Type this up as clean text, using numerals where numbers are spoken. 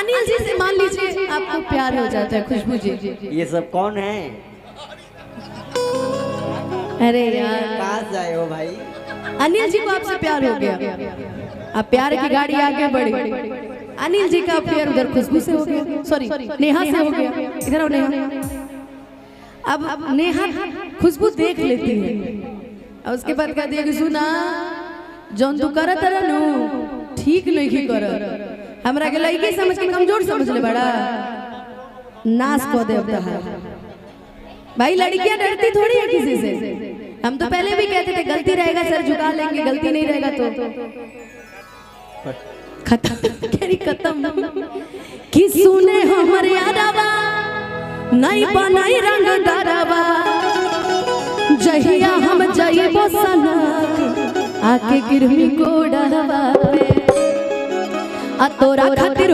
अनिल जी से मान लीजिए आपको प्यार हो जाता है खुशबू जी। ये सब कौन है? अरे यार कहाँ से आए हो भाई? अनिल जी को आपसे प्यार हो गया, अब प्यार की गाड़ी आगे बढ़ी। अनिल जी का प्यार उधर खुशबू से हो गया, सॉरी नेहा से हो गया। इधर आओ नेहा। अब नेहा खुशबू देख लेती है और उसके बाद कहती है कि सुना जौन तू करत रहनु ठीक नहीं कर, हमरा के लड़की समझ के कमजोर समझ ले बड़ा, नाश को दे है भाई। लड़कियां डरती थोड़ी है किसी से। हम तो पहले भी कहते थे गलती रहेगा सर झुका लेंगे, गलती नहीं रहेगा तो खत्म। कि सुने हमर यादवा नहीं बनाई रंग दरवा, जहिया हम जइबो सनक आके गिरमी को डरवा पे आ तोरा खातिर